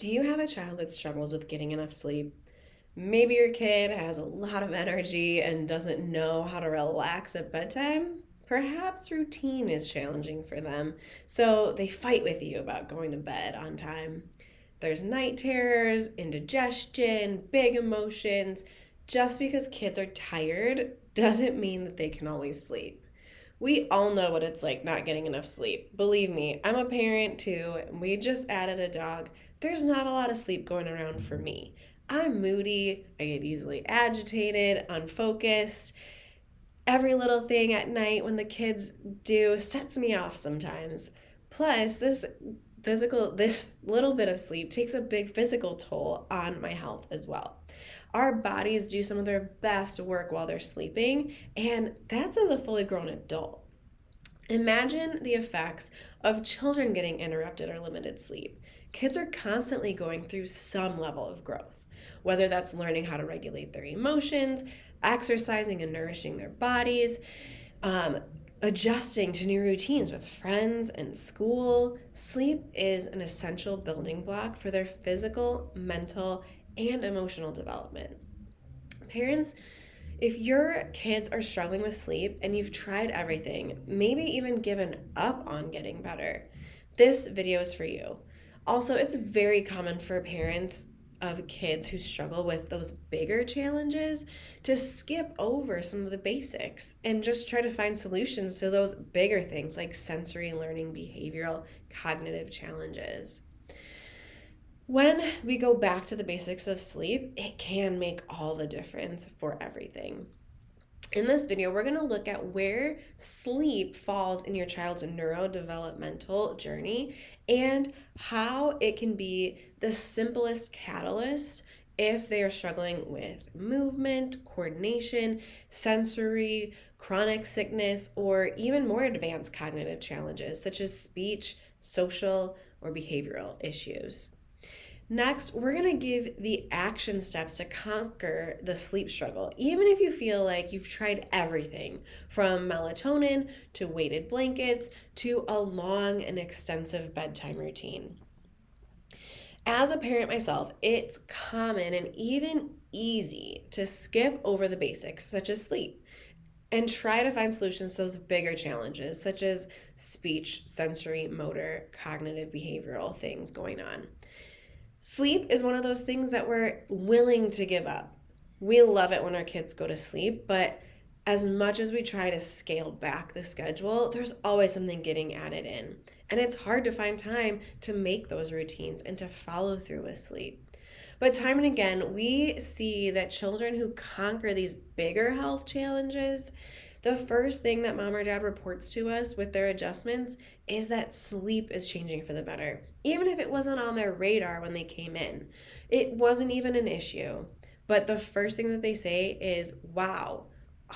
Do you have a child that struggles with getting enough sleep? Maybe your kid has a lot of energy and doesn't know how to relax at bedtime. Perhaps routine is challenging for them, so they fight with you about going to bed on time. There's night terrors, indigestion, big emotions. Just because kids are tired doesn't mean that they can always sleep. We all know what it's like not getting enough sleep. Believe me, I'm a parent too, and we just added a dog. There's not a lot of sleep going around for me. I'm moody, I get easily agitated, unfocused. Every little thing at night when the kids do sets me off sometimes. Plus, this little bit of sleep takes a big physical toll on my health as well. Our bodies do some of their best work while they're sleeping, and that's as a fully grown adult. Imagine the effects of children getting interrupted or limited sleep. Kids are constantly going through some level of growth, whether that's learning how to regulate their emotions, exercising and nourishing their bodies, um, adjusting to new routines with friends and school. Sleep is an essential building block for their physical, mental, and emotional development. Parents, if your kids are struggling with sleep and you've tried everything, maybe even given up on getting better, this video is for you. Also, it's very common for parents of kids who struggle with those bigger challenges to skip over some of the basics and just try to find solutions to those bigger things like sensory learning, behavioral, cognitive challenges. When we go back to the basics of sleep, it can make all the difference for everything. In this video, we're going to look at where sleep falls in your child's neurodevelopmental journey and how it can be the simplest catalyst if they are struggling with movement, coordination, sensory, chronic sickness, or even more advanced cognitive challenges such as speech, social, or behavioral issues. Next, we're going to give the action steps to conquer the sleep struggle, even if you feel like you've tried everything from melatonin to weighted blankets to a long and extensive bedtime routine. As a parent myself, it's common and even easy to skip over the basics, such as sleep, and try to find solutions to those bigger challenges, such as speech, sensory, motor, cognitive, behavioral things going on. Sleep is one of those things that we're willing to give up. We love it when our kids go to sleep, but as much as we try to scale back the schedule, there's always something getting added in. And it's hard to find time to make those routines and to follow through with sleep. But time and again, we see that children who conquer these bigger health challenges, the first thing that mom or dad reports to us with their adjustments is that sleep is changing for the better. Even if it wasn't on their radar when they came in, it wasn't even an issue. But the first thing that they say is, wow,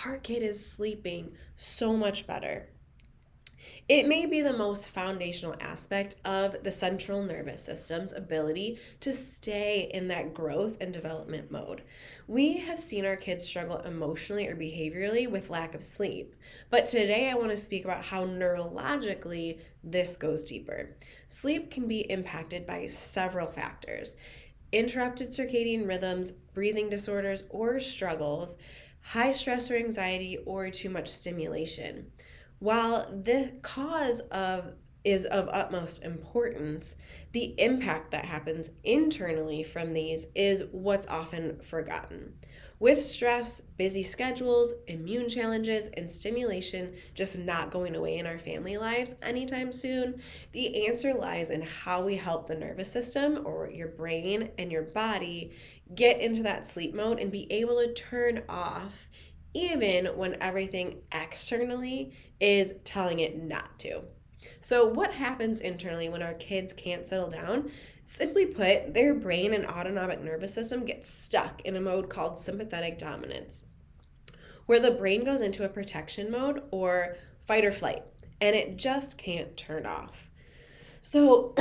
our kid is sleeping so much better. It may be the most foundational aspect of the central nervous system's ability to stay in that growth and development mode. We have seen our kids struggle emotionally or behaviorally with lack of sleep, but today I want to speak about how neurologically this goes deeper. Sleep can be impacted by several factors: interrupted circadian rhythms, breathing disorders or struggles, high stress or anxiety, or too much stimulation. While the cause of is of utmost importance, the impact that happens internally from these is what's often forgotten. With stress, busy schedules, immune challenges, and stimulation just not going away in our family lives anytime soon, the answer lies in how we help the nervous system, or your brain and your body, get into that sleep mode and be able to turn off even when everything externally is telling it not to. So, what happens internally when our kids can't settle down? Simply put, their brain and autonomic nervous system get stuck in a mode called sympathetic dominance, where the brain goes into a protection mode or fight or flight, and it just can't turn off. So,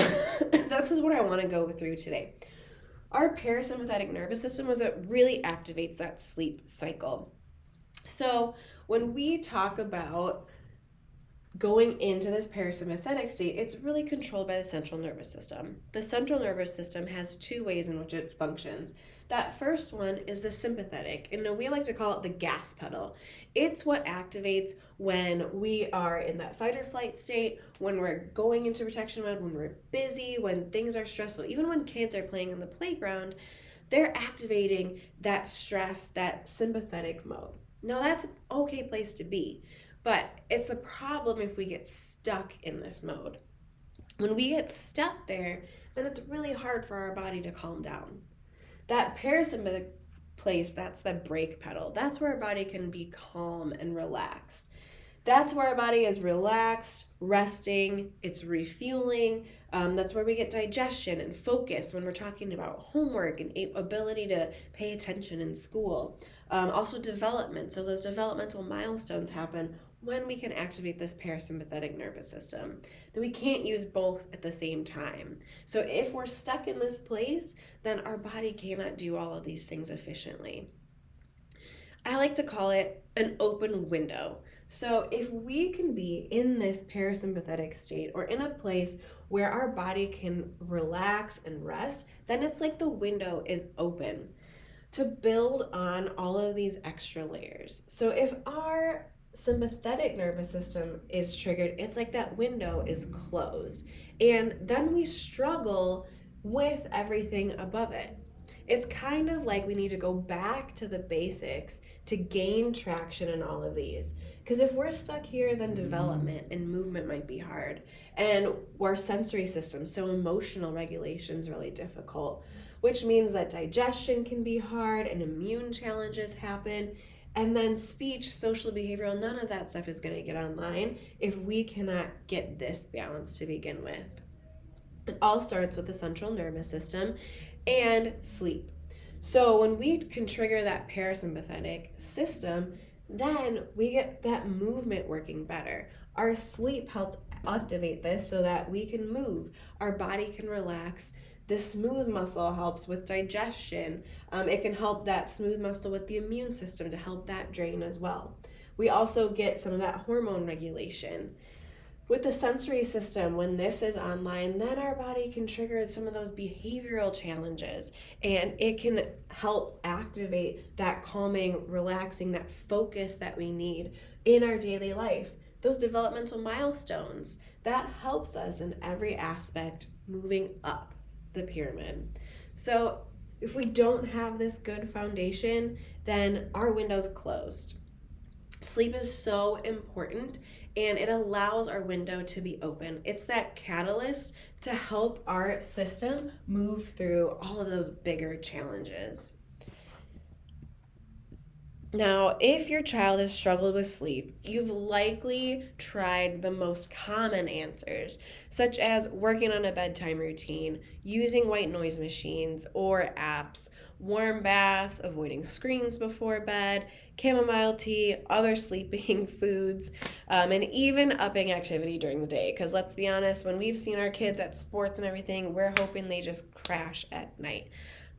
this is what I want to go through today. Our parasympathetic nervous system is what really activates that sleep cycle. So, when we talk about going into this parasympathetic state, it's really controlled by the central nervous system. The central nervous system has two ways in which it functions. That first one is the sympathetic, and we like to call it the gas pedal. It's what activates when we are in that fight or flight state, when we're going into protection mode, when we're busy, when things are stressful. Even when kids are playing in the playground, they're activating that stress, that sympathetic mode. Now, that's an okay place to be, but it's a problem if we get stuck in this mode. When we get stuck there, then it's really hard for our body to calm down. That parasympathetic place, that's the brake pedal. That's where our body can be calm and relaxed. That's where our body is relaxed, resting, it's refueling. That's where we get digestion and focus when we're talking about homework and ability to pay attention in school. Also development, so those developmental milestones happen when we can activate this parasympathetic nervous system. Now, we can't use both at the same time. So if we're stuck in this place, then our body cannot do all of these things efficiently. I like to call it an open window. So if we can be in this parasympathetic state or in a place where our body can relax and rest, then it's like the window is open to build on all of these extra layers. So if our sympathetic nervous system is triggered, it's like that window is closed. And then we struggle with everything above it. It's kind of like we need to go back to the basics to gain traction in all of these. Because if we're stuck here, then development and movement might be hard. And our sensory system, so emotional regulation is really difficult, which means that digestion can be hard and immune challenges happen. And then speech, social, behavioral, none of that stuff is going to get online if we cannot get this balance to begin with. It all starts with the central nervous system and sleep. So when we can trigger that parasympathetic system, then we get that movement working better. Our sleep helps activate this so that we can move. Our body can relax. The smooth muscle helps with digestion. It can help that smooth muscle with the immune system to help that drain as well. We also get some of that hormone regulation. With the sensory system, when this is online, then our body can trigger some of those behavioral challenges, and it can help activate that calming, relaxing, that focus that we need in our daily life. Those developmental milestones, that helps us in every aspect moving up the pyramid. So if we don't have this good foundation, then our window's closed. Sleep is so important, and it allows our window to be open. It's that catalyst to help our system move through all of those bigger challenges. Now, if your child has struggled with sleep, you've likely tried the most common answers, such as working on a bedtime routine, using white noise machines or apps, warm baths, avoiding screens before bed, chamomile tea, other sleeping foods, and even upping activity during the day. Because let's be honest, when we've seen our kids at sports and everything, we're hoping they just crash at night.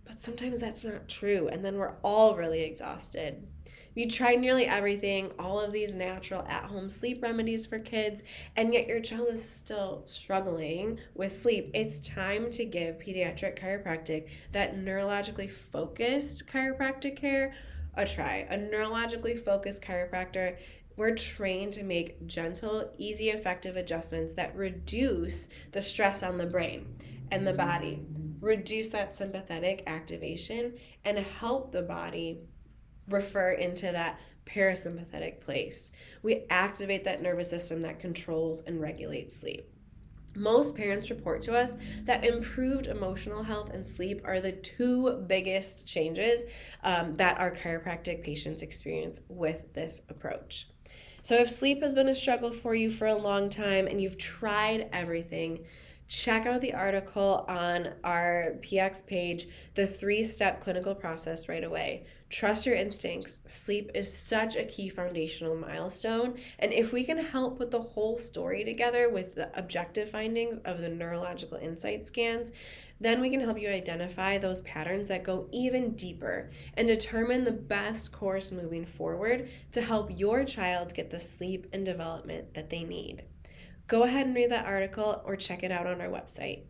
But sometimes that's not true, and then we're all really exhausted. You tried nearly everything, all of these natural at-home sleep remedies for kids, and yet your child is still struggling with sleep. It's time to give Pediatric Chiropractic, that neurologically focused chiropractic care, a try. A neurologically focused chiropractor, we're trained to make gentle, easy, effective adjustments that reduce the stress on the brain and the body, reduce that sympathetic activation, and help the body refer into that parasympathetic place. We activate that nervous system that controls and regulates sleep. Most parents report to us that improved emotional health and sleep are the two biggest changes that our chiropractic patients experience with this approach. So if sleep has been a struggle for you for a long time and you've tried everything, check out the article on our PX page, the 3-step clinical process right away. Trust your instincts. Sleep is such a key foundational milestone. And if we can help put the whole story together with the objective findings of the neurological insight scans, then we can help you identify those patterns that go even deeper and determine the best course moving forward to help your child get the sleep and development that they need. Go ahead and read that article or check it out on our website.